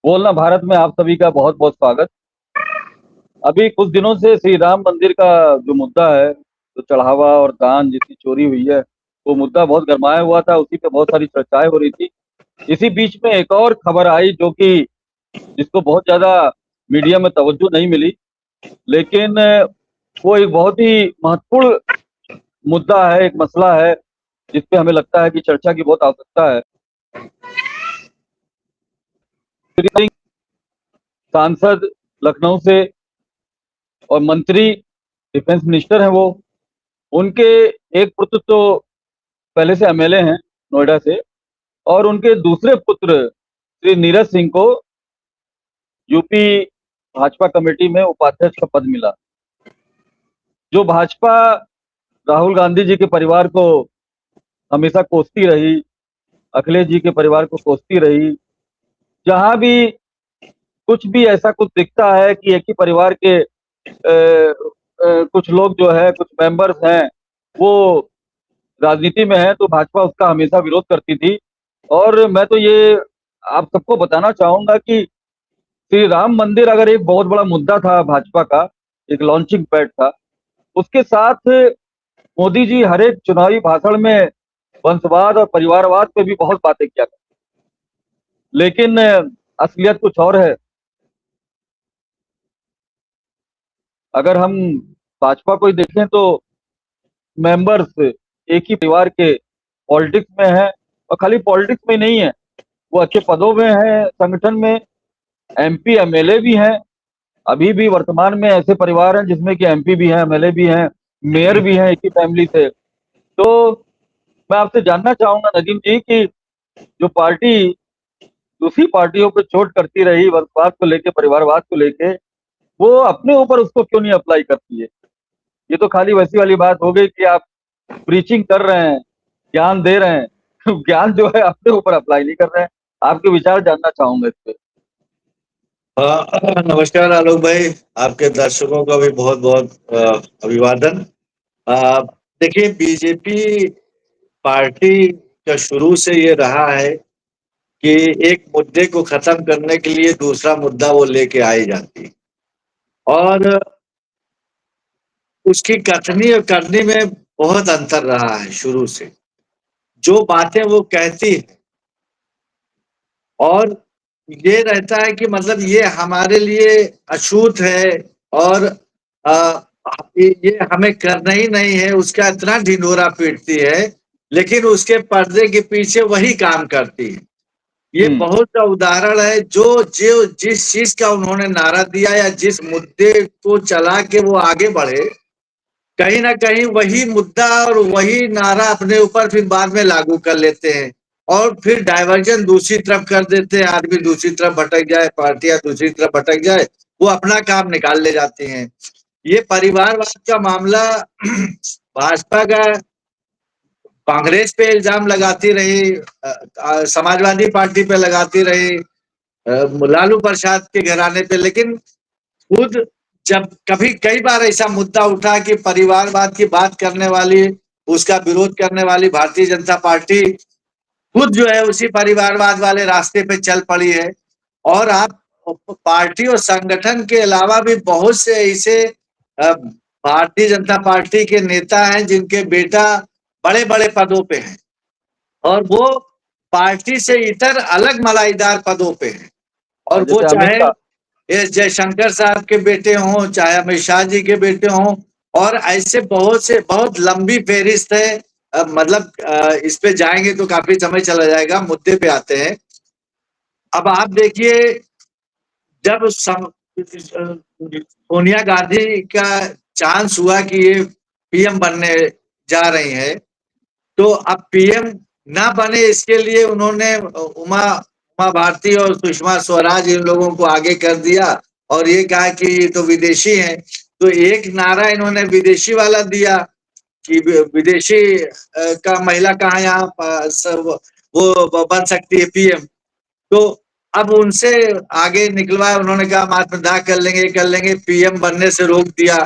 बोलना भारत में आप सभी का बहुत बहुत स्वागत। अभी कुछ दिनों से श्री राम मंदिर का जो मुद्दा है, जो चढ़ावा और दान जिसकी चोरी हुई है, वो मुद्दा बहुत गरमाया हुआ था। उसी पे बहुत सारी चर्चाएं हो रही थी। इसी बीच में एक और खबर आई जो कि जिसको बहुत ज्यादा मीडिया में तवज्जो नहीं मिली, लेकिन वो एक बहुत ही महत्वपूर्ण मुद्दा है, एक मसला है जिसपे हमें लगता है कि चर्चा की बहुत आवश्यकता है। श्री सिंह सांसद लखनऊ से और मंत्री, डिफेंस मिनिस्टर हैं वो। उनके एक पुत्र तो पहले से एमएलए हैं नोएडा से, और उनके दूसरे पुत्र श्री नीरज सिंह को यूपी भाजपा कमेटी में उपाध्यक्ष का पद मिला। जो भाजपा राहुल गांधी जी के परिवार को हमेशा कोसती रही, अखिलेश जी के परिवार को कोसती रही, जहां भी कुछ भी ऐसा कुछ दिखता है कि एक ही परिवार के कुछ लोग जो है, कुछ मेंबर्स हैं, वो राजनीति में है, तो भाजपा उसका हमेशा विरोध करती थी। और मैं तो ये आप सबको बताना चाहूंगा कि श्री राम मंदिर अगर एक बहुत बड़ा मुद्दा था भाजपा का, एक लॉन्चिंग पैड था, उसके साथ मोदी जी हर एक चुनावी भाषण में वंशवाद और परिवारवाद पे भी बहुत बातें किया करते। लेकिन असलियत कुछ और है। अगर हम भाजपा को ही देखें तो मेंबर्स एक ही परिवार के पॉलिटिक्स में हैं, और खाली पॉलिटिक्स में नहीं है, वो अच्छे पदों में हैं संगठन में, एमपी एमएलए भी हैं। अभी भी वर्तमान में ऐसे परिवार हैं जिसमें कि एमपी भी हैं, एमएलए भी हैं, मेयर भी हैं एक ही फैमिली से। तो मैं आपसे जानना चाहूंगा नदीम जी कि जो पार्टी दूसरी पार्टियों पे चोट करती रही वंशवाद को लेके, परिवारवाद को लेके, वो अपने ऊपर उसको क्यों नहीं अप्लाई करती है? ये तो खाली वैसी वाली बात हो गई कि आप प्रीचिंग कर रहे हैं, ज्ञान दे रहे हैं, ज्ञान जो है अपने ऊपर अप्लाई नहीं कर रहे हैं। आपके विचार जानना चाहूंगा इस पे। नमस्कार आलोक भाई, आपके दर्शकों का भी बहुत बहुत अभिवादन। अ, देखिए, बीजेपी पार्टी का शुरू से ये रहा है कि एक मुद्दे को खत्म करने के लिए दूसरा मुद्दा वो लेके आई जाती है, और उसकी कथनी और करनी में बहुत अंतर रहा है शुरू से। जो बातें वो कहती है, और ये रहता है कि मतलब ये हमारे लिए अछूत है, और अ, ये हमें करना ही नहीं है, उसका इतना ढिंढोरा पीटती है, लेकिन उसके पर्दे के पीछे वही काम करती है। ये हम्म। बहुत सा उदाहरण है, जो जो जिस चीज का उन्होंने नारा दिया या जिस मुद्दे को चला के वो आगे बढ़े, कहीं ना कहीं वही मुद्दा और वही नारा अपने ऊपर फिर बाद में लागू कर लेते हैं, और फिर डाइवर्जन दूसरी तरफ कर देते हैं। आदमी दूसरी तरफ भटक जाए, पार्टियां दूसरी तरफ भटक जाए, वो अपना काम निकाल ले जाती हैं। ये परिवारवाद का मामला भाजपा का कांग्रेस पे इल्जाम लगाती रही, समाजवादी पार्टी पे लगाती रही, लालू प्रसाद के घराने पे, लेकिन खुद जब कभी कई बार ऐसा मुद्दा उठा कि परिवारवाद की बात करने वाली, उसका विरोध करने वाली भारतीय जनता पार्टी खुद जो है उसी परिवारवाद वाले रास्ते पे चल पड़ी है। और आप पार्टी और संगठन के अलावा भी बहुत से ऐसे भारतीय जनता पार्टी के नेता हैं जिनके बेटा बड़े बड़े पदों पे हैं, और वो पार्टी से इतर अलग मलाईदार पदों पे हैं। और वो जैसे अमित चाहे शाह। एस जयशंकर साहब के बेटे हों, चाहे अमित शाह जी के बेटे हों, और ऐसे बहुत से, बहुत लंबी फेहरिस्त है। मतलब इस पे जाएंगे तो काफी समय चला जाएगा। मुद्दे पे आते हैं। अब आप देखिए, जब सोनिया गांधी का चांस हुआ कि ये पीएम बनने जा रही है, तो अब पीएम ना बने इसके लिए उन्होंने उमा उमा भारती और सुषमा स्वराज इन लोगों को आगे कर दिया, और ये कहा कि ये तो विदेशी हैं। तो एक नारा इन्होंने विदेशी वाला दिया कि विदेशी का महिला कहाँ यहाँ वो बन सकती है पीएम। तो अब उनसे आगे निकलवाया, उन्होंने कहा हम आत्मदाह कर लेंगे, कर लेंगे, पीएम बनने से रोक दिया।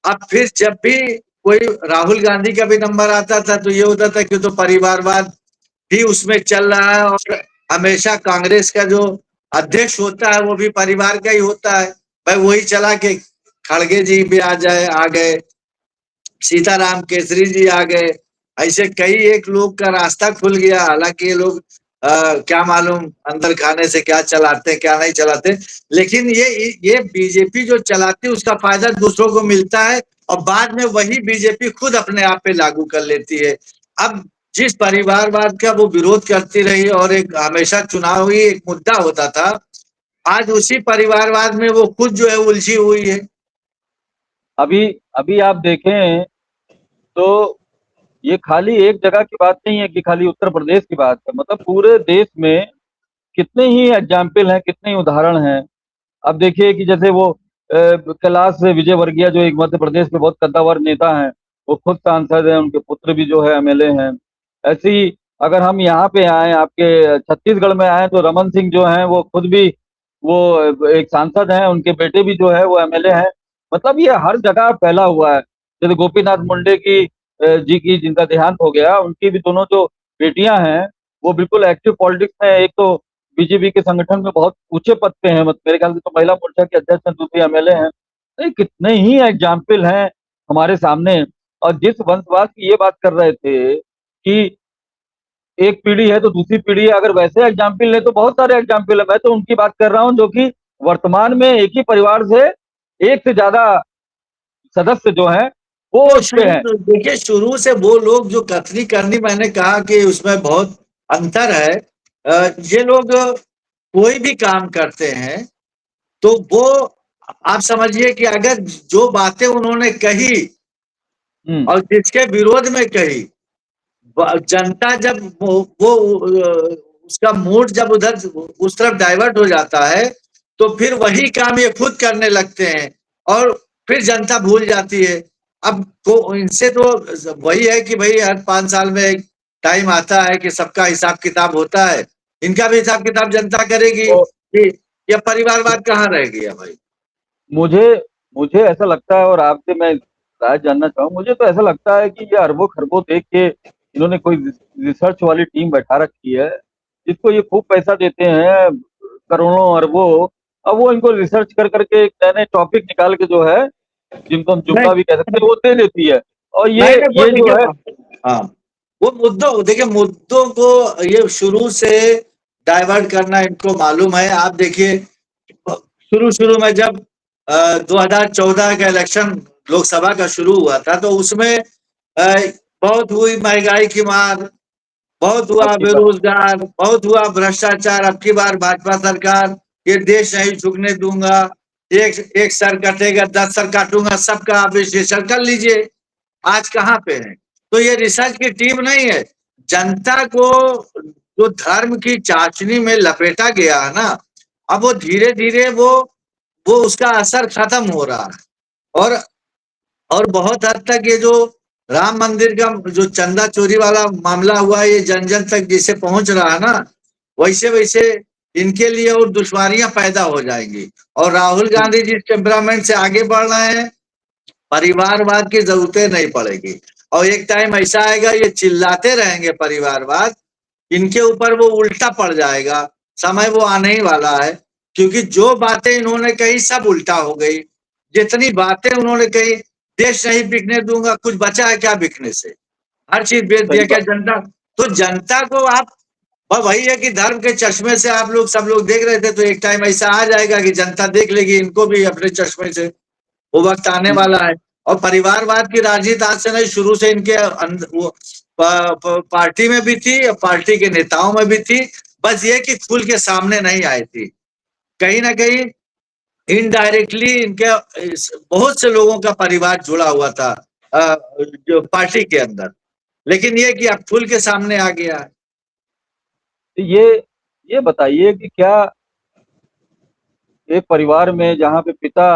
अब फिर जब भी कोई राहुल गांधी का भी नंबर आता था तो ये होता था कि तो परिवारवाद ही उसमें चल रहा है, और हमेशा कांग्रेस का जो अध्यक्ष होता है वो भी परिवार का ही होता है। भाई वही चला के खड़गे जी भी आ गए, सीताराम केसरी जी आ गए, ऐसे कई एक लोग का रास्ता खुल गया। हालांकि ये लोग क्या मालूम अंदर खाने से क्या चलाते हैं क्या नहीं चलाते, लेकिन ये बीजेपी जो चलाती है उसका फायदा दूसरों को मिलता है और बाद में वही बीजेपी खुद अपने आप पे लागू कर लेती है। अब जिस परिवारवाद का वो विरोध करती रही और एक हमेशा चुनाव ही एक मुद्दा होता था, आज उसी परिवारवाद में वो खुद जो है उलझी हुई है। अभी अभी आप देखें तो ये खाली एक जगह की बात नहीं है कि खाली उत्तर प्रदेश की बात है, मतलब पूरे देश में कितने ही एग्जाम्पल हैं, कितने ही उदाहरण हैं। अब देखिए कि जैसे वो कैलाश विजयवर्गीय जो एक मध्य प्रदेश के बहुत कद्दावर नेता हैं, वो खुद सांसद हैं, उनके पुत्र भी जो है एमएलए हैं। ऐसे ही अगर हम यहाँ पे आए आपके छत्तीसगढ़ में आए तो रमन सिंह जो हैं वो खुद भी वो एक सांसद हैं, उनके बेटे भी जो है वो एमएलए हैं। मतलब ये हर जगह फैला हुआ है। जैसे गोपीनाथ मुंडे की जी की जिनका देहांत हो गया, उनकी भी दोनों जो बेटियां हैं वो बिल्कुल एक्टिव पॉलिटिक्स में, एक तो बीजेपी के संगठन में बहुत ऊंचे पद पे हैं, मतलब मेरे ख्याल से तो महिला मोर्चा के अध्यक्ष हैं, दूसरी एमएलए हैं। तो कितने ही एग्जाम्पल हैं हमारे सामने। और जिस वंशवाद की ये बात कर रहे थे कि एक पीढ़ी है तो दूसरी पीढ़ी है, अगर वैसे एग्जाम्पल ले तो बहुत सारे एग्जाम्पल है। मैं तो उनकी बात कर रहा हूँ जो कि वर्तमान में एक ही परिवार से एक से ज्यादा सदस्य जो हैं वो तो उस पे हैं। शुरू देखिए, शुरू से वो लोग जो कथनी करनी, मैंने कहा कि उसमें बहुत अंतर है। ये लोग कोई भी काम करते हैं तो वो आप समझिए कि अगर जो बातें उन्होंने कही हम्म। और जिसके विरोध में कही, जनता जब वो उसका मूड जब उधर उस तरफ डाइवर्ट हो जाता है तो फिर वही काम ये खुद करने लगते हैं और फिर जनता भूल जाती है। अब तो इनसे तो वही है कि भाई हर 5 साल में एक टाइम आता है कि सबका हिसाब किताब होता है, इनका भी हिसाब किताब जनता करेगी तो कि यह परिवारवाद कहाँ रह गया भाई। मुझे मुझे ऐसा लगता है, और आपसे मैं राय जानना चाहूँ, मुझे तो ऐसा लगता है कि ये अरबों खरबों देख के इन्होंने कोई रिसर्च वाली टीम बैठा रखी है, जिसको ये खूब पैसा देते हैं, करोड़ों अरबों। अब वो इनको रिसर्च कर करके एक नए नए टॉपिक निकाल के जो है, जिनको हम नहीं जुमला भी कह सकते हैं, वो दे देती है। और नहीं नहीं, वो ये जो है, देखिए, हाँ, वो मुद्दों देखिए, मुद्दों को ये शुरू से डाइवर्ट करना इनको मालूम है। आप देखिए, शुरू शुरू में जब 2014 का इलेक्शन लोकसभा का शुरू हुआ था तो उसमें बहुत हुई महंगाई की मार, बहुत हुआ आपकी बात। बेरोजगार, बहुत हुआ भ्रष्टाचार। अब की बार भाजपा सरकार, ये देश नहीं झुकने दूंगा, एक एक सर कटेगा 10 सर काटूंगा, सबका आप विश्लेषण कर लीजिए आज कहाँ पे है। तो ये रिसर्च की टीम नहीं है, जनता को जो धर्म की चाशनी में लपेटा गया है ना, अब वो धीरे धीरे वो उसका असर खत्म हो रहा है। और और बहुत हद तक ये जो राम मंदिर का जो चंदा चोरी वाला मामला हुआ है, ये जन जन तक जिसे पहुंच रहा है ना, वैसे वैसे इनके लिए और दुश्वारियां पैदा हो जाएंगी। और राहुल गांधी जिस टेम्परामेंट से आगे बढ़ रहे हैं, परिवारवाद की जरूरतें नहीं पड़ेगी। और एक टाइम ऐसा आएगा ये चिल्लाते रहेंगे परिवारवाद, इनके ऊपर वो उल्टा पड़ जाएगा। समय वो आने ही वाला है, क्योंकि जो बातें इन्होंने कही सब उल्टा हो गई। जितनी बातें उन्होंने कही, देश नहीं बिकने दूंगा, कुछ बचा है क्या बिकने से? हर चीज बेच दिया सही क्या बात। जनता? तो जनता को आप, वही है कि धर्म के चश्मे से आप लोग सब लोग देख रहे थे, तो एक टाइम ऐसा आ जाएगा कि जनता देख लेगी इनको भी अपने चश्मे से। वो वक्त आने वाला है। और परिवारवाद की राजनीति आज से नहीं, शुरू से इनके वो पार्टी में भी थी, पार्टी के नेताओं में भी थी। बस ये कि खुल के सामने नहीं आई थी, कहीं ना कहीं इनडायरेक्टली इनके बहुत से लोगों का परिवार जुड़ा हुआ था जो पार्टी के अंदर, लेकिन ये कि अब खुल के सामने आ गया है। तो ये बताइए कि क्या एक परिवार में जहाँ पे पिता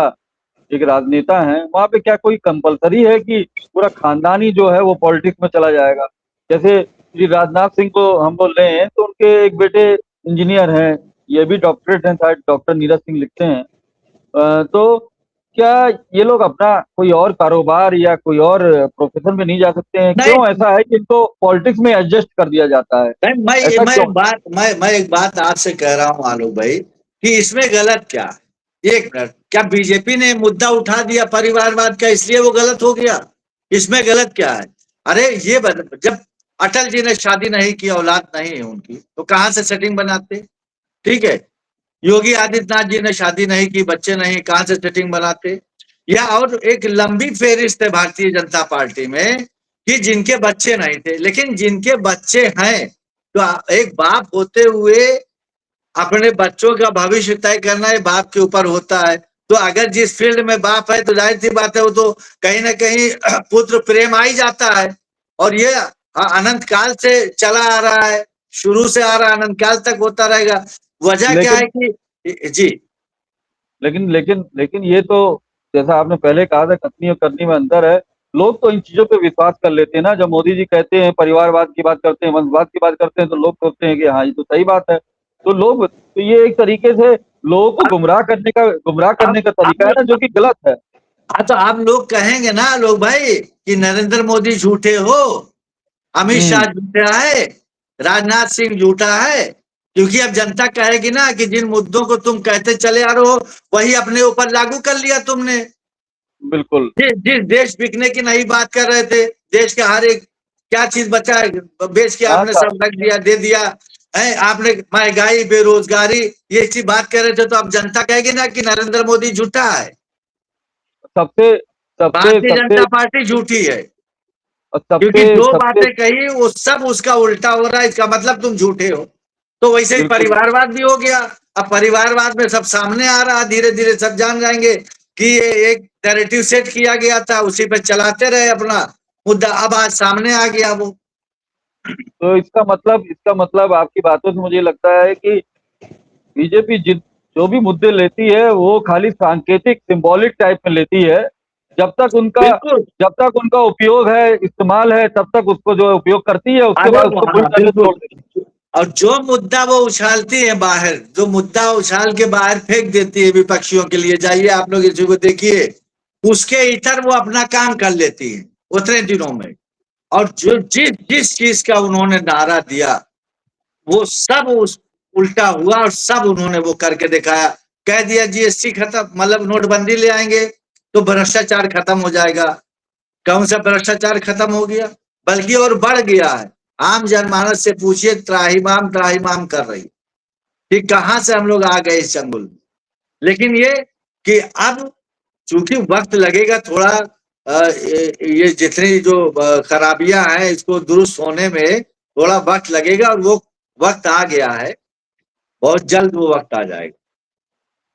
एक राजनेता हैं, वहाँ पे क्या कोई कंपलसरी है कि पूरा खानदान ही जो है वो पॉलिटिक्स में चला जाएगा? जैसे श्री राजनाथ सिंह को हम बोल रहे हैं तो उनके एक बेटे इंजीनियर हैं, ये भी डॉक्टरेट हैं, शायद डॉक्टर नीरज सिंह लिखते हैं। तो क्या ये लोग अपना कोई और कारोबार या कोई और प्रोफेशन में नहीं जा सकते हैं? नहीं क्यों ऐसा है कि इनको पॉलिटिक्स में एडजस्ट कर दिया जाता है? नहीं, ऐसा मैं क्यों? एक बात मैं एक बात आपसे कह रहा हूँ आलोक भाई, कि इसमें गलत क्या है। एक मिनट, क्या बीजेपी ने मुद्दा उठा दिया परिवारवाद का इसलिए वो गलत हो गया? इसमें गलत क्या है? अरे ये जब अटल जी ने शादी नहीं की, औलाद नहीं है उनकी, तो कहां से सेटिंग बनाते? ठीक है, योगी आदित्यनाथ जी ने शादी नहीं की, बच्चे नहीं, कहां से सेटिंग बनाते? या और एक लंबी फेहरिस्त है भारतीय जनता पार्टी में कि जिनके बच्चे नहीं थे, लेकिन जिनके बच्चे हैं, तो एक बाप होते हुए अपने बच्चों का भविष्य तय करना ये बाप के ऊपर होता है। तो अगर जिस फील्ड में बाप है तो जाहिर सी बात है वो तो कहीं ना कहीं पुत्र प्रेम आ ही जाता है। और ये अनंत काल से चला आ रहा है, शुरू से आ रहा है, अनंत काल तक होता रहेगा। वजह क्या है लेकिन कि जी लेकिन लेकिन लेकिन ये तो जैसा आपने पहले कहा था, कथनी और करनी में अंतर है। लोग तो इन चीजों पे विश्वास कर लेते हैं ना। जब मोदी जी कहते हैं, परिवारवाद की बात करते हैं, वंशवाद की बात करते हैं, तो लोग सोचते हैं कि हाँ ये तो सही बात है। तो लोग, तो ये एक तरीके से लोगों को गुमराह करने का तरीका है आप ना, जो कि गलत है। हाँ, तो आप लोग कहेंगे ना, लोग भाई, कि नरेंद्र मोदी झूठे हो, अमित शाह हम्म। झूठा है, राजनाथ सिंह झूठा है। क्योंकि अब जनता कहेगी ना कि जिन मुद्दों को तुम कहते चले आ रहे हो वही अपने ऊपर लागू कर लिया तुमने। बिल्कुल। जिस जिस देश बिकने की नहीं बात कर रहे थे, देश का हर एक क्या चीज बचा है, बेच के हाँ, आपने सब रख दिया, दे दिया है आपने। महंगाई, बेरोजगारी, ये चीज बात कर रहे थे, तो अब जनता कहेगी ना कि नरेंद्र मोदी झूठा है, सबसे सबसे भारतीय सबसे जनता पार्टी झूठी है। क्योंकि सबसे जो सबसे बातें कही वो सब उसका उल्टा हो रहा है, इसका मतलब तुम झूठे हो। तो वैसे ही बिल्कुल। परिवारवाद भी हो गया। अब परिवारवाद में सब सामने आ रहा, धीरे धीरे सब जान जाएंगे कि ये एक नैरेटिव सेट किया गया था, उसी पे चलाते रहे अपना मुद्दा, अब आज सामने आ गया वो। तो इसका मतलब आपकी बातों से मुझे लगता है कि बीजेपी जिन जो भी मुद्दे लेती है वो खाली सांकेतिक, सिंबॉलिक टाइप में लेती है। जब तक उनका बिल्कुल। जब तक उनका उपयोग है, इस्तेमाल है, तब तक उसको जो है उपयोग करती है, उसके अरे बाद उसको पूरी हाँ, तरह से बिल्कुल। छोड़ देती और जो मुद्दा वो उछालती है बाहर, जो मुद्दा उछाल के बाहर फेंक देती है विपक्षियों के लिए, जाइए आप लोग इसी को देखिए, उसके इतर वो अपना काम कर लेती है उतने दिनों में। और जो जिस जिस चीज का उन्होंने नारा दिया वो सब उस उल्टा हुआ, और सब उन्होंने वो करके दिखाया। कह दिया जीएसटी खत्म, मतलब नोटबंदी ले आएंगे तो भ्रष्टाचार खत्म हो जाएगा। कौन सा भ्रष्टाचार खत्म हो गया, बल्कि और बढ़ गया है। आम जनमानस से पूछिए, त्राहिमाम त्राहिमाम कर रही कि कहां से हम लोग आ गए इस चंगुल में। लेकिन ये कि अब चूंकि वक्त लगेगा थोड़ा, ये जितनी जो खराबियां हैं इसको दुरुस्त होने में थोड़ा वक्त लगेगा, और वो वक्त आ गया है, बहुत जल्द वो वक्त आ जाएगा।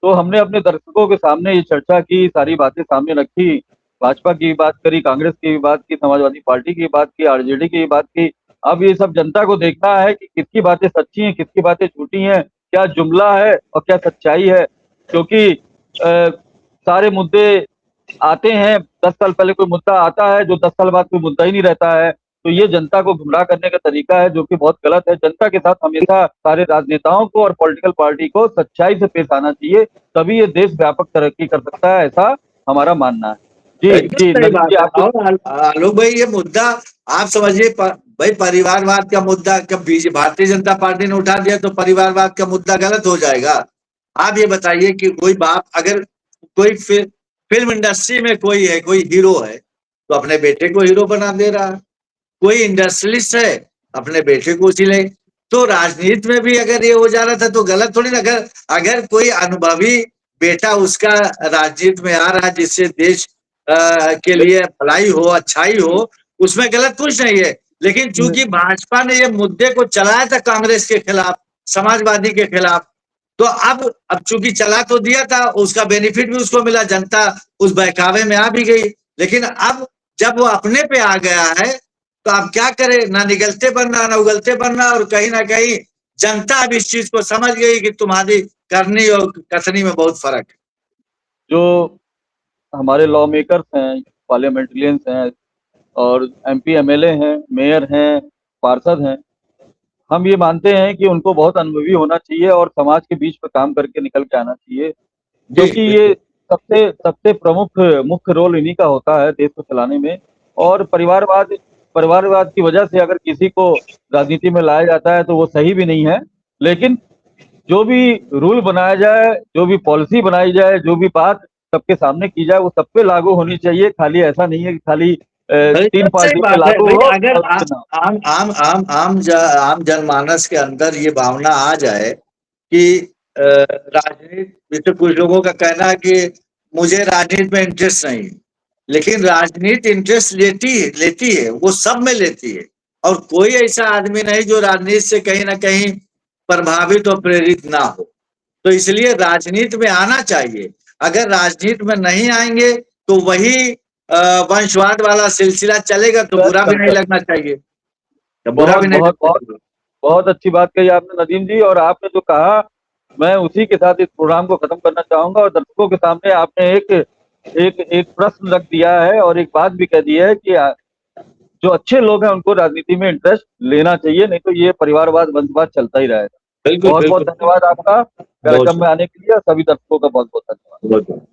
तो हमने अपने दर्शकों के सामने ये चर्चा की, सारी बातें सामने रखी। भाजपा की भी बात करी, कांग्रेस की भी बात की, समाजवादी पार्टी की बात की, आरजेडी की भी बात की। अब ये सब जनता को देखना है कि किसकी बातें सच्ची हैं, किसकी बातें झूठी हैं, क्या जुमला है और क्या सच्चाई है। क्योंकि सारे मुद्दे आते हैं, 10 साल पहले कोई मुद्दा आता है जो 10 साल बाद कोई मुद्दा ही नहीं रहता है। तो ये जनता को गुमराह करने का तरीका है, जो कि बहुत गलत है। जनता के साथ हमेशा सारे राजनेताओं को और पॉलिटिकल पार्टी को सच्चाई से पेश आना चाहिए, तभी ये देश व्यापक तरक्की कर सकता है, ऐसा हमारा मानना है। जी एकदम जी, सही नवीन जी बात है। आप कुछ। और आलोक भाई, ये मुद्दा आप समझिए, भाई परिवारवाद का मुद्दा कब भारतीय जनता पार्टी ने उठा दिया तो परिवारवाद का मुद्दा गलत हो जाएगा? आप ये बताइए कि कोई बाप अगर कोई फिल्म इंडस्ट्री में कोई है, कोई हीरो है, तो अपने बेटे को हीरो बना दे रहा है। कोई इंडस्ट्रियलिस्ट है, अपने बेटे को उसी ले। तो राजनीति में भी अगर ये हो जा रहा था तो गलत थोड़ी ना। अगर अगर कोई अनुभवी बेटा उसका राजनीति में आ रहा है जिससे देश के लिए भलाई हो, अच्छाई हो, उसमें गलत कुछ नहीं है। लेकिन चूंकि भाजपा ने ये मुद्दे को चलाया था कांग्रेस के खिलाफ, समाजवादी के खिलाफ, तो अब चूंकि चला तो दिया था, उसका बेनिफिट भी उसको मिला, जनता उस बहकावे में आ भी गई। लेकिन अब जब वो अपने पे आ गया है तो अब क्या करे, ना निगलते बनना ना उगलते बनना। और कहीं ना कहीं जनता अब इस चीज को समझ गई कि तुम्हारी करनी और कथनी में बहुत फर्क है। जो हमारे लॉ मेकर्स हैं, पार्लियामेंटेरियंस हैं, और एमपी एमएलए हैं, मेयर हैं, पार्षद हैं, हम ये मानते हैं कि उनको बहुत अनुभवी होना चाहिए और समाज के बीच में काम करके निकल के आना चाहिए। जी क्योंकि ये बिल्कुल। सबसे सबसे प्रमुख मुख्य रोल इन्हीं का होता है देश को चलाने में। और परिवारवाद की वजह से अगर किसी को राजनीति में लाया जाता है तो वो सही भी नहीं है। लेकिन जो भी रूल बनाया जाए, जो भी पॉलिसी बनाई जाए, जो भी बात सबके सामने की जाए, वो सब पे लागू होनी चाहिए। खाली ऐसा नहीं है कि खाली तीन एकदम सही पार्टियों पे बात है लागू भाई। हो अगर और पे ना हो। आम जनमानस के अंदर ये भावना आ जाए कि राजनीति, तो कुछ लोगों का कहना है कि मुझे राजनीति में इंटरेस्ट नहीं है, लेकिन राजनीति इंटरेस्ट लेती है, वो सब में लेती है। और कोई ऐसा आदमी नहीं जो राजनीति से कहीं ना कहीं प्रभावित और प्रेरित ना हो। तो इसलिए राजनीति में आना चाहिए। अगर राजनीति में नहीं आएंगे तो वही वंशवाद वाला सिलसिला चलेगा, तो बुरा भी नहीं चलता लगना चाहिए, तो बुरा बहुत भी नहीं बहुत लगना बहुत चाहिए। बहुत अच्छी बात कही आपने नदीम जी। और आपने जो कहा, मैं उसी के साथ इस प्रोग्राम को खत्म करना चाहूंगा और दर्शकों के सामने आपने एक एक एक प्रश्न रख दिया है और एक बात भी कह दी है कि जो अच्छे लोग हैं उनको राजनीति में इंटरेस्ट लेना चाहिए, नहीं तो ये परिवारवाद वंशवाद चलता ही रहेगा। बिल्कुल बहुत बहुत बिल्कुल। धन्यवाद आपका बहुत कार्यक्रम में आने के लिए और सभी दर्शकों का बहुत बहुत धन्यवाद। बहुत